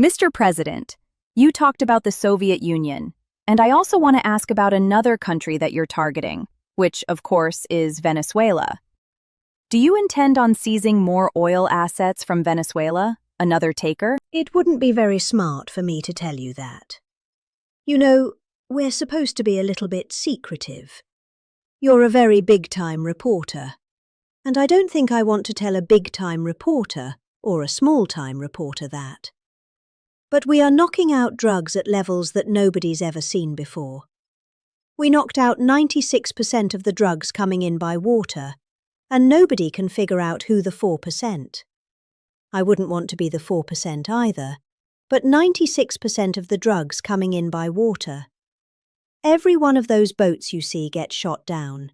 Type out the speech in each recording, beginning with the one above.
Mr. President, you talked about the Soviet Union, and I also want to ask about another country that you're targeting, which, of course, is Venezuela. Do you intend on seizing more oil assets from Venezuela, another taker? It wouldn't be very smart for me to tell you that. You know, we're supposed to be a little bit secretive. You're a very big-time reporter, and I don't think I want to tell a big-time reporter or a small-time reporter that. But we are knocking out drugs at levels that nobody's ever seen before. We knocked out 96% of the drugs coming in by water, and nobody can figure out who the 4%. I wouldn't want to be the 4% either, but 96% of the drugs coming in by water. Every one of those boats you see gets shot down.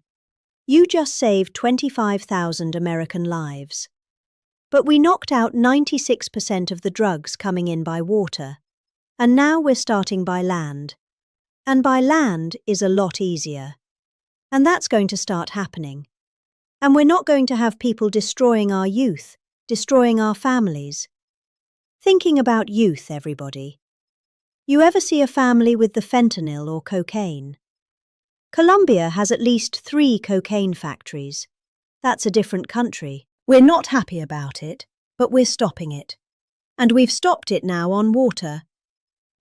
You just saved 25,000 American lives. But we knocked out 96% of the drugs coming in by water, and now we're starting by land. And by land is a lot easier. And that's going to start happening. And we're not going to have people destroying our youth, destroying our families. Thinking about youth, everybody. You ever see a family with the fentanyl or cocaine? Colombia has at least 3 cocaine factories. That's a different country. We're not happy about it, but we're stopping it. And we've stopped it now on water.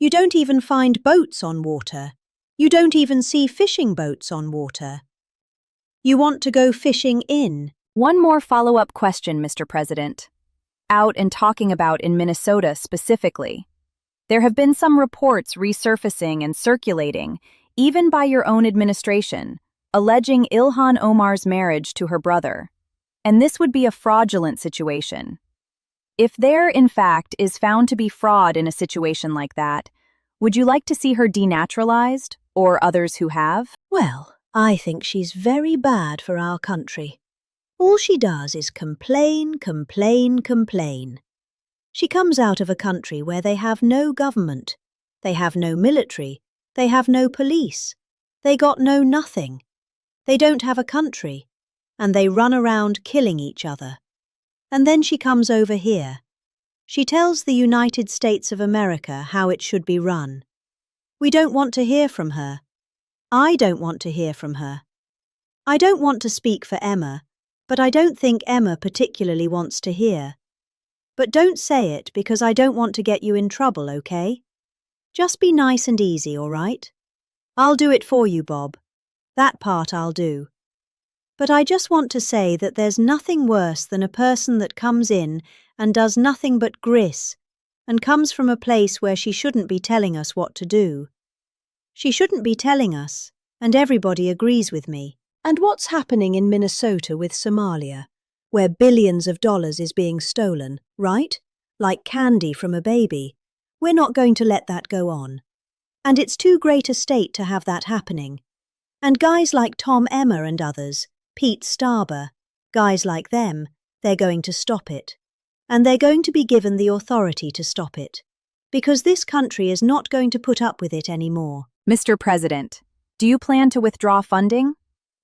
You don't even find boats on water. You don't even see fishing boats on water. You want to go fishing in. One more follow-up question, Mr. President. Out and talking about in Minnesota specifically. There have been some reports resurfacing and circulating, even by your own administration, alleging Ilhan Omar's marriage to her brother. And this would be a fraudulent situation. If there, in fact, is found to be fraud in a situation like that, would you like to see her denaturalized, or others who have? Well, I think she's very bad for our country. All she does is complain, complain, complain. She comes out of a country where they have no government, they have no military, they have no police, they got no nothing. They don't have a country, and they run around killing each other. And then she comes over here. She tells the United States of America how it should be run. We don't want to hear from her. I don't want to hear from her. I don't want to speak for Emma, but I don't think Emma particularly wants to hear. But don't say it because I don't want to get you in trouble, okay? Just be nice and easy, all right? I'll do it for you, Bob. That part I'll do. But I just want to say that there's nothing worse than a person that comes in and does nothing but gris, and comes from a place where she shouldn't be telling us what to do. She shouldn't be telling us, and everybody agrees with me. And what's happening in Minnesota with Somalia, where billions of dollars is being stolen, right? Like candy from a baby. We're not going to let that go on. And it's too great a state to have that happening. And guys like Tom Emmer and others, Pete Starber, guys like them, they're going to stop it. And they're going to be given the authority to stop it. Because this country is not going to put up with it anymore. Mr. President, do you plan to withdraw funding?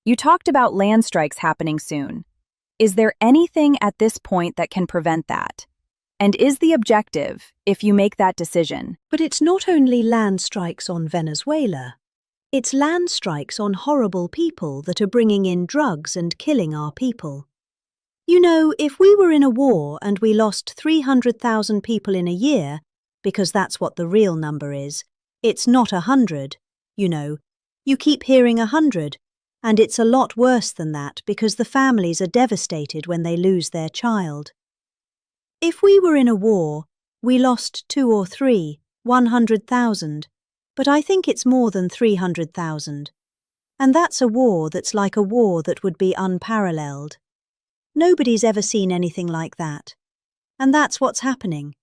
You talked about land strikes happening soon. Is there anything at this point that can prevent that? And is the objective, if you make that decision? But it's not only land strikes on Venezuela. It's land strikes on horrible people that are bringing in drugs and killing our people. You know, if we were in a war and we lost 300,000 people in a year, because that's what the real number is, it's not 100, you know. You keep hearing 100. And it's a lot worse than that because the families are devastated when they lose their child. If we were in a war, we lost 2 or 3, 100,000, but I think it's more than 300,000. And that's a war that's like a war that would be unparalleled. Nobody's ever seen anything like that. And that's what's happening.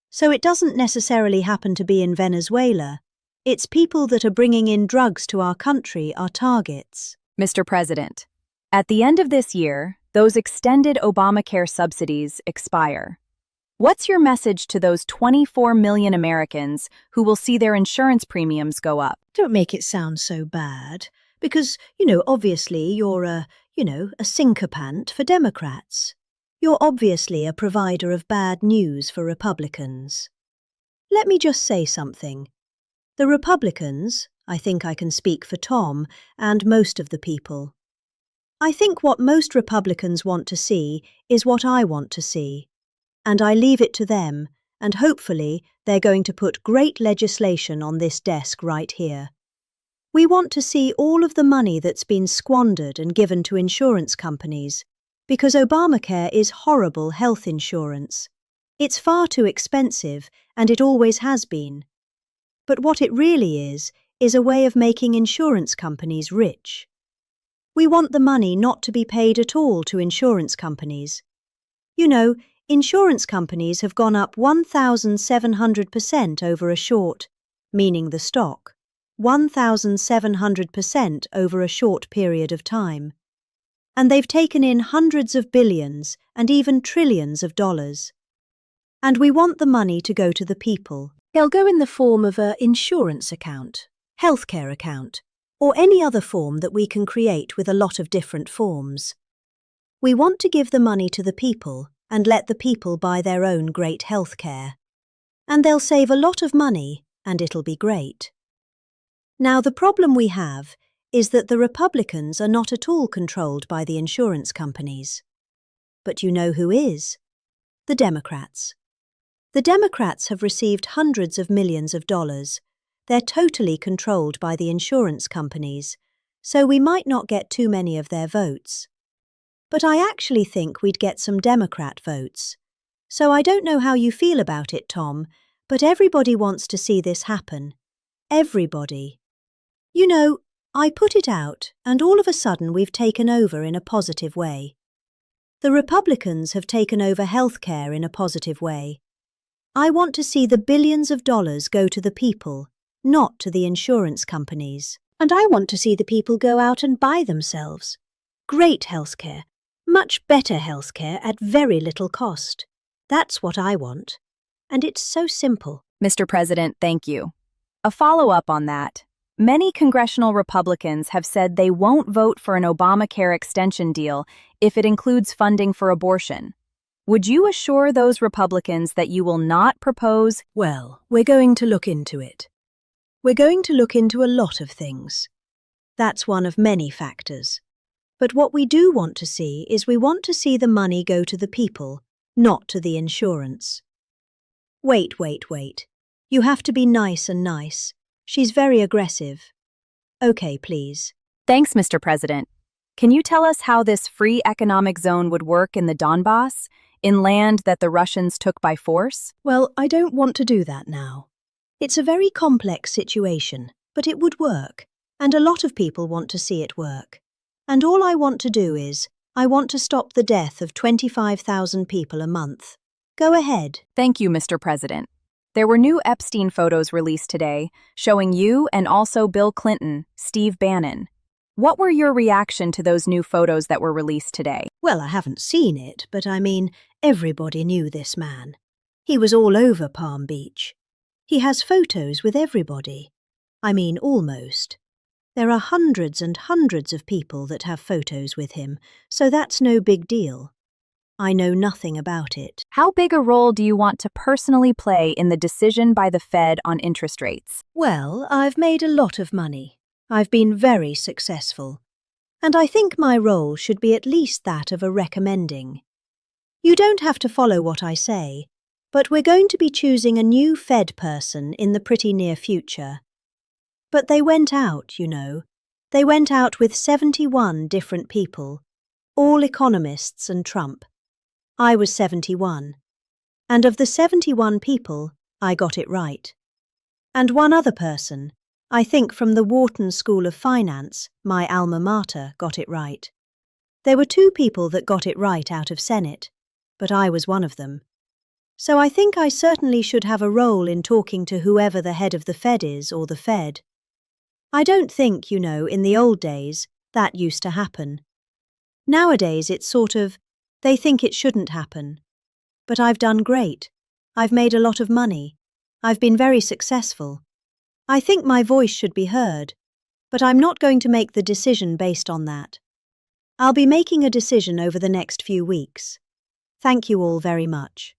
So it doesn't necessarily happen to be in Venezuela. It's people that are bringing in drugs to our country are targets. Mr. President, at the end of this year, those extended Obamacare subsidies expire. What's your message to those 24 million Americans who will see their insurance premiums go up? Don't make it sound so bad, because, obviously you're a sycophant for Democrats. You're obviously a provider of bad news for Republicans. Let me just say something. The Republicans, I think I can speak for Tom and most of the people. I think what most Republicans want to see is what I want to see. And I leave it to them, and hopefully they're going to put great legislation on this desk right here. We want to see all of the money that's been squandered and given to insurance companies, because Obamacare is horrible health insurance. It's far too expensive, and it always has been. But what it really is a way of making insurance companies rich. We want the money not to be paid at all to insurance companies. You know, insurance companies have gone up 1,700% over a short, meaning the stock, 1,700% over a short period of time. And they've taken in hundreds of billions and even trillions of dollars. And we want the money to go to the people. They'll go in the form of an insurance account, healthcare account, or any other form that we can create with a lot of different forms. We want to give the money to the people and let the people buy their own great healthcare. And they'll save a lot of money, and it'll be great. Now, the problem we have is that the Republicans are not at all controlled by the insurance companies. But you know who is? The Democrats. The Democrats have received hundreds of millions of dollars. They're totally controlled by the insurance companies, so we might not get too many of their votes. But I actually think we'd get some Democrat votes. So I don't know how you feel about it, Tom, but everybody wants to see this happen. Everybody. You know, I put it out, and all of a sudden we've taken over in a positive way. The Republicans have taken over healthcare in a positive way. I want to see the billions of dollars go to the people, not to the insurance companies. And I want to see the people go out and buy themselves great healthcare, much better healthcare at very little cost. That's what I want. And it's so simple. Mr. President, thank you. A follow-up on that. Many congressional Republicans have said they won't vote for an Obamacare extension deal if it includes funding for abortion. Would you assure those Republicans that you will not propose? Well, we're going to look into it. We're going to look into a lot of things. That's one of many factors. But what we do want to see is we want to see the money go to the people, not to the insurance. Wait. You have to be nice and nice. She's very aggressive. Okay, please. Thanks, Mr. President. Can you tell us how this free economic zone would work in the Donbas, in land that the Russians took by force? Well, I don't want to do that now. It's a very complex situation, but it would work, and a lot of people want to see it work. And all I want to do is, I want to stop the death of 25,000 people a month. Go ahead. Thank you, Mr. President. There were new Epstein photos released today, showing you and also Bill Clinton, Steve Bannon. What were your reaction to those new photos that were released today? Well, I haven't seen it, but I mean, everybody knew this man. He was all over Palm Beach. He has photos with everybody. I mean, almost. There are hundreds and hundreds of people that have photos with him, so that's no big deal. I know nothing about it. How big a role do you want to personally play in the decision by the Fed on interest rates? Well, I've made a lot of money. I've been very successful. And I think my role should be at least that of a recommending. You don't have to follow what I say, but we're going to be choosing a new Fed person in the pretty near future. But they went out, you know. They went out with 71 different people, all economists and Trump. I was 71. And of the 71 people, I got it right. And one other person, I think from the Wharton School of Finance, my alma mater, got it right. There were 2 people that got it right out of Senate, but I was one of them. So I think I certainly should have a role in talking to whoever the head of the Fed is or the Fed. I don't think, you know, in the old days, that used to happen. Nowadays it's sort of, they think it shouldn't happen. But I've done great. I've made a lot of money. I've been very successful. I think my voice should be heard, but I'm not going to make the decision based on that. I'll be making a decision over the next few weeks. Thank you all very much.